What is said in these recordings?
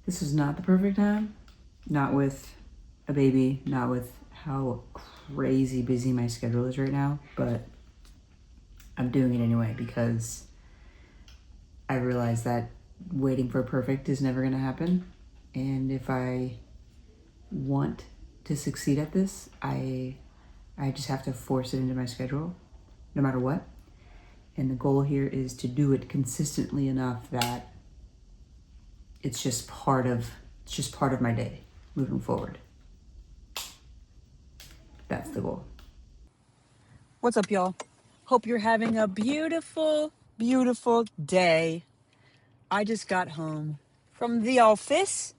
This is not the perfect time. Not with a baby, not with how crazy busy my schedule is right now, but I'm doing it anyway because I realize that waiting for perfect is never going to happen. And if I want to succeed at this, I just have to force it into my schedule no matter what. And the goal here is to do it consistently enough that it's just part of my day moving forward. That's the goal. What's up, y'all? Hope you're having a beautiful, beautiful day. I just got home from the office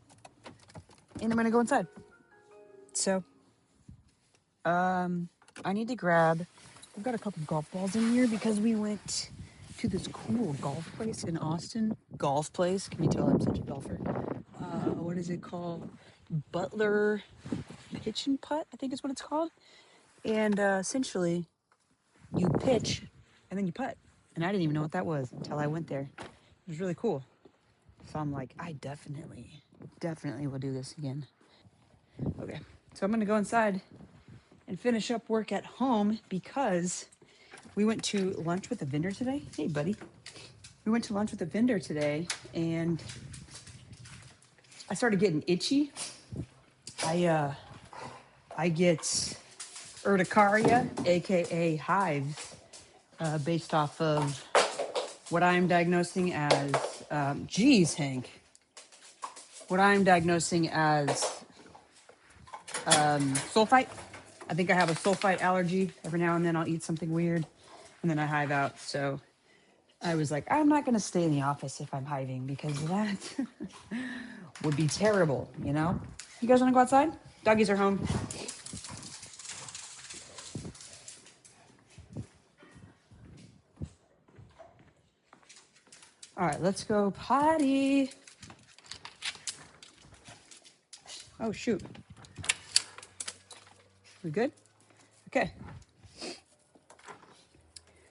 and I'm gonna go inside. So, I need to grab, I've got a couple golf balls in here because we went to this cool golf place in Austin. Golf place. Can you tell I'm such a golfer? What is it called? Butler Pitch and Putt, I think is what it's called. And essentially, you pitch and then you putt. And I didn't even know what that was until I went there. It was really cool. So I'm like, I definitely will do this again. Okay, so I'm gonna go inside and finish up work at home because we went to lunch with a vendor today. Hey, buddy. We went to lunch with a vendor today and I started getting itchy. I get urticaria, aka hives, based off of what I'm diagnosing as, Hank, what I'm diagnosing as sulfite. I think I have a sulfite allergy. Every now and then I'll eat something weird and then I hive out. So I was like, I'm not going to stay in the office if I'm hiving because that would be terrible, you know? You guys want to go outside? Doggies are home. All right, let's go potty. Oh, shoot. We good? Okay.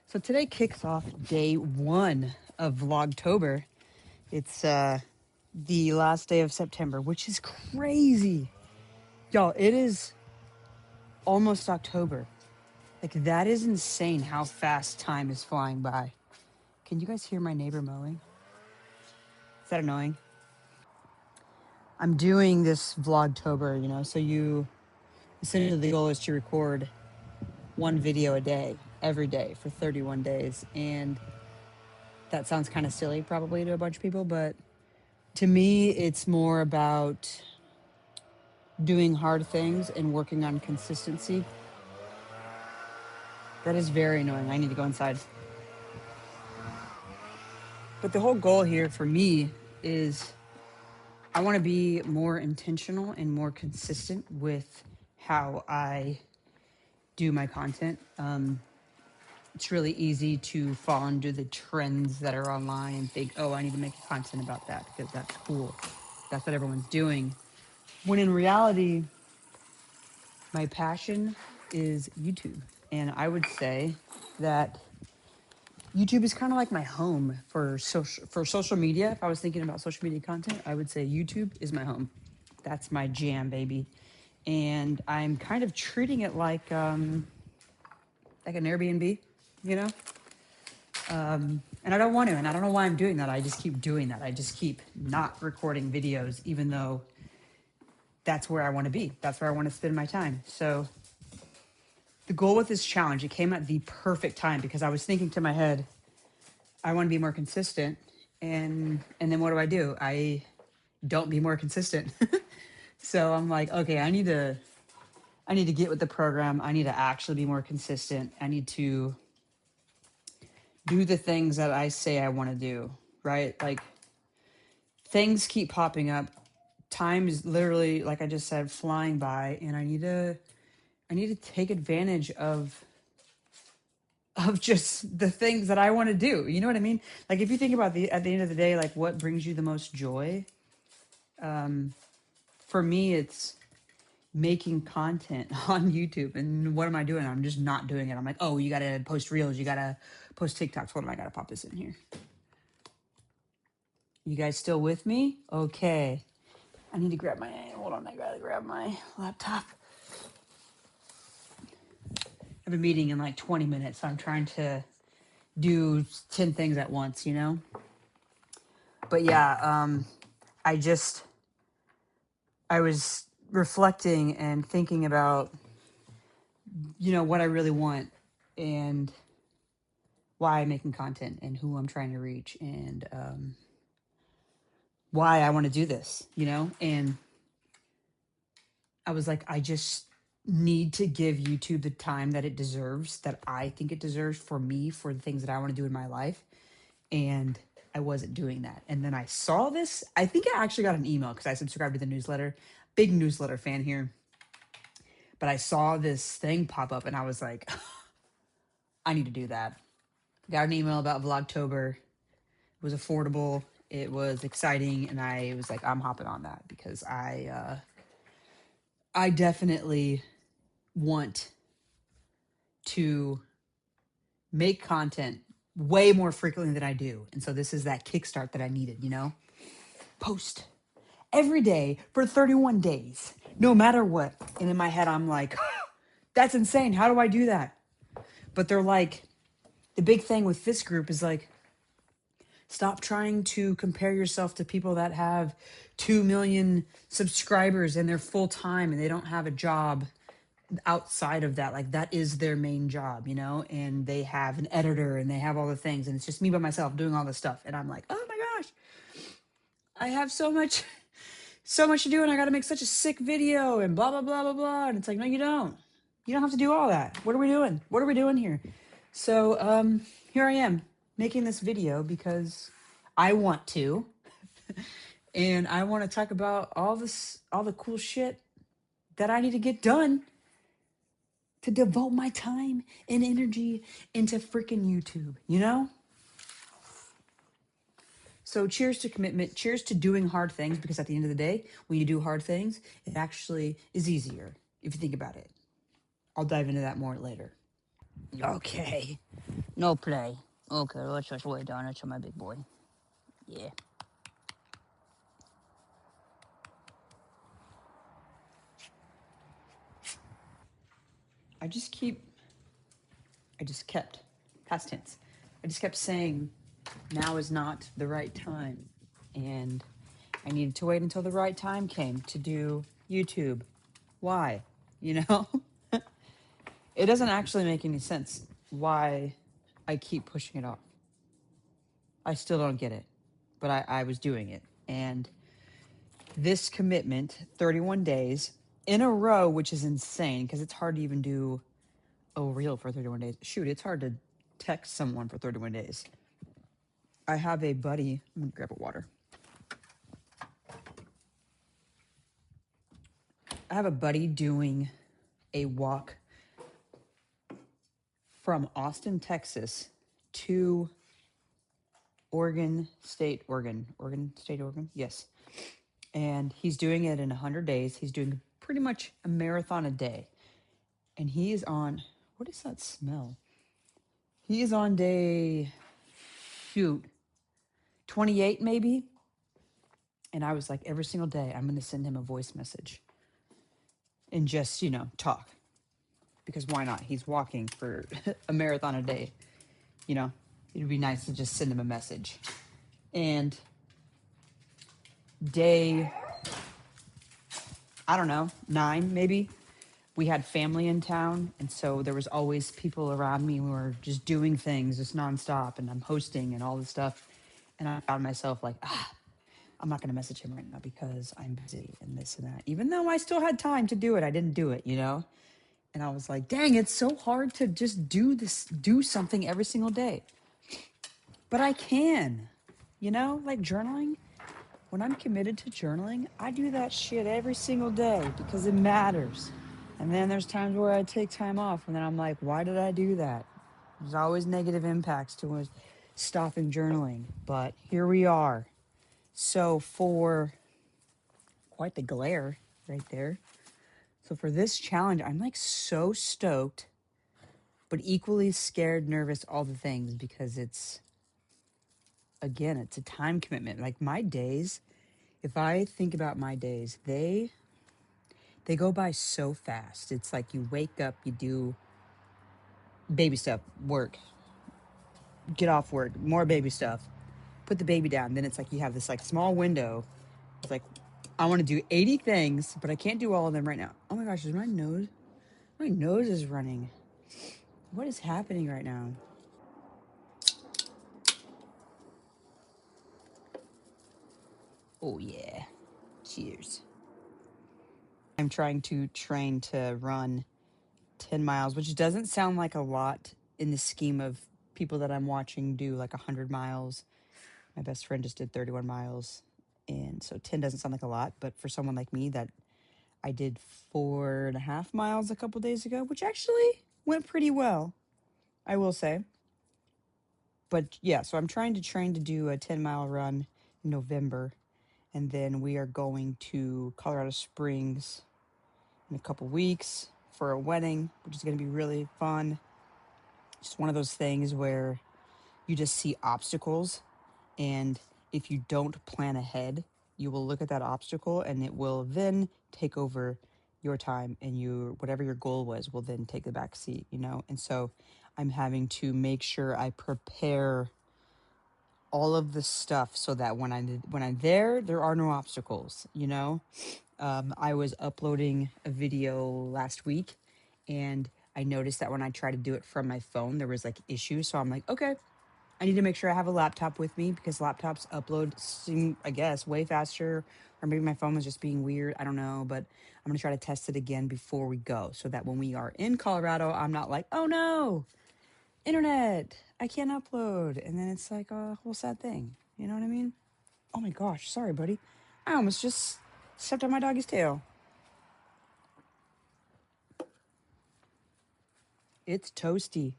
So today kicks off day one of Vlogtober. It's the last day of September, which is crazy. Y'all, it is almost October. Like, that is insane how fast time is flying by. Can you guys hear my neighbor mowing? Is that annoying? I'm doing this Vlogtober, you know, so essentially the goal is to record one video a day, every day for 31 days. And that sounds kind of silly probably to a bunch of people, but to me, it's more about doing hard things and working on consistency. That is very annoying. I need to go inside. But the whole goal here for me is I want to be more intentional and more consistent with how I do my content. It's really easy to fall into the trends that are online and think, oh, I need to make content about that because that's cool. That's what everyone's doing. When in reality, my passion is YouTube. And I would say that YouTube is kind of like my home for social media. If I was thinking about social media content, I would say YouTube is my home. That's my jam, baby. And I'm kind of treating it like an Airbnb, you know? And I don't want to, and I don't know why I'm doing that. I just keep doing that. I just keep not recording videos, even though that's where I want to be. That's where I want to spend my time. So the goal with this challenge, it came at the perfect time because I was thinking to my head, I want to be more consistent. And then what do? I don't be more consistent. So I'm like, okay, I need to get with the program. I need to actually be more consistent. I need to do the things that I say I want to do, right? Like, things keep popping up. Time is literally, like I just said, flying by, and I need to take advantage of just the things that I want to do. You know what I mean? Like, if you think about at the end of the day, like, what brings you the most joy? For me, it's making content on YouTube. And what am I doing? I'm just not doing it. I'm like, oh, you got to post reels. You got to post TikToks. What am I got to pop this in here? You guys still with me? Okay. I need to grab my, hold on, I gotta grab my laptop. I have a meeting in like 20 minutes, so I'm trying to do 10 things at once, you know? But yeah, I was reflecting and thinking about, you know, what I really want and why I'm making content and who I'm trying to reach and why I want to do this, you know? And I was like, I just need to give YouTube the time that it deserves, that I think it deserves for me, for the things that I want to do in my life. And I wasn't doing that. And then I saw this. I think I actually got an email because I subscribed to the newsletter. Big newsletter fan here. But I saw this thing pop up and I was like, I need to do that. Got an email about Vlogtober. It was affordable. It was exciting. And I was like, I'm hopping on that because I definitely want to make content way more frequently than I do. And so this is that kickstart that I needed, you know? Post every day for 31 days, no matter what. And in my head, I'm like, that's insane. How do I do that? But they're like, the big thing with this group is like, stop trying to compare yourself to people that have 2 million subscribers and they're full time and they don't have a job outside of that. Like that is their main job, you know, and they have an editor and they have all the things and it's just me by myself doing all this stuff. And I'm like, oh my gosh, I have so much to do and I got to make such a sick video and blah, blah, blah, blah, blah. And it's like, no, you don't have to do all that. What are we doing? What are we doing here? So, here I am making this video because I want to, and I want to talk about all the cool shit that I need to get done to devote my time and energy into freaking YouTube, you know? So cheers to commitment. Cheers to doing hard things, because at the end of the day, when you do hard things, it actually is easier if you think about it. I'll dive into that more later. Okay. No play. Okay, let's just wait down. That's my big boy. Yeah. I just kept, past tense, I just kept saying, now is not the right time. And I needed to wait until the right time came to do YouTube. Why? You know? It doesn't actually make any sense why I keep pushing it off. I still don't get it, but I was doing it. And this commitment, 31 days in a row, which is insane because it's hard to even do a reel for 31 days. Shoot, it's hard to text someone for 31 days. I have a buddy. I'm going to grab a water. I have a buddy doing a walk from Austin, Texas to Oregon State, Oregon. Yes. And he's doing it in 100 days. He's doing pretty much a marathon a day. And he is on, what is that smell? He is on day, 28 maybe. And I was like, every single day, I'm going to send him a voice message and just, you know, talk. Because why not? He's walking for a marathon a day. You know, it'd be nice to just send him a message. And day, I don't know, 9 maybe, we had family in town. And so there was always people around me who were just doing things just nonstop. And I'm hosting and all this stuff. And I found myself like, I'm not going to message him right now because I'm busy and this and that. Even though I still had time to do it, I didn't do it, you know? And I was like, dang, it's so hard to just do something every single day. But I can, you know, like journaling. When I'm committed to journaling, I do that shit every single day because it matters. And then there's times where I take time off and then I'm like, why did I do that? There's always negative impacts to stopping journaling. But here we are. So for quite the glare right there. So for this challenge, I'm like so stoked, but equally scared, nervous, all the things, because it's a time commitment. Like my days, If I think about my days, they go by so fast. It's like you wake up, you do baby stuff, work, get off work, more baby stuff, put the baby down. Then it's like you have this like small window. It's like I want to do 80 things, but I can't do all of them right now. Oh my gosh, is my nose? My nose is running. What is happening right now? Oh yeah. Cheers. I'm trying to train to run 10 miles, which doesn't sound like a lot in the scheme of people that I'm watching do like 100 miles. My best friend just did 31 miles. And so 10 doesn't sound like a lot, but for someone like me that I did 4.5 miles a couple days ago, which actually went pretty well, I will say. But yeah, so I'm trying to train to do a 10-mile run in November. And then we are going to Colorado Springs in a couple weeks for a wedding, which is going to be really fun. Just one of those things where you just see obstacles, and if you don't plan ahead, you will look at that obstacle and it will then take over your time, and you whatever your goal was will then take the back seat, you know? And so I'm having to make sure I prepare all of the stuff so that when I'm there are no obstacles, you know? I was uploading a video last week, and I noticed that when I tried to do it from my phone, there was like issues. So I'm like, okay, I need to make sure I have a laptop with me because laptops upload, I guess, way faster. Or maybe my phone was just being weird. I don't know. But I'm going to try to test it again before we go so that when we are in Colorado, I'm not like, oh no, internet, I can't upload. And then it's like a whole sad thing. You know what I mean? Oh my gosh, sorry, buddy. I almost just stepped on my doggy's tail. It's toasty.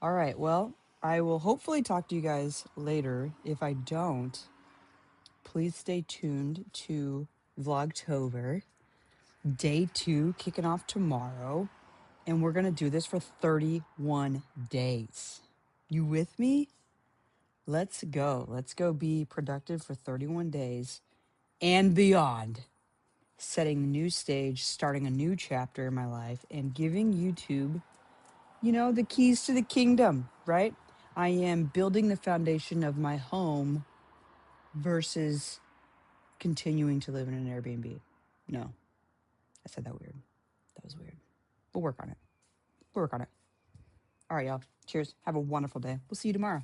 All right, well, I will hopefully talk to you guys later. If I don't, please stay tuned to Vlogtober, day 2, kicking off tomorrow. And we're going to do this for 31 days. You with me? Let's go. Let's go be productive for 31 days and beyond. Setting the new stage, starting a new chapter in my life, and giving YouTube, you know, the keys to the kingdom, right? I am building the foundation of my home versus continuing to live in an Airbnb. No, I said that weird. That was weird. We'll work on it. We'll work on it. All right, y'all. Cheers. Have a wonderful day. We'll see you tomorrow.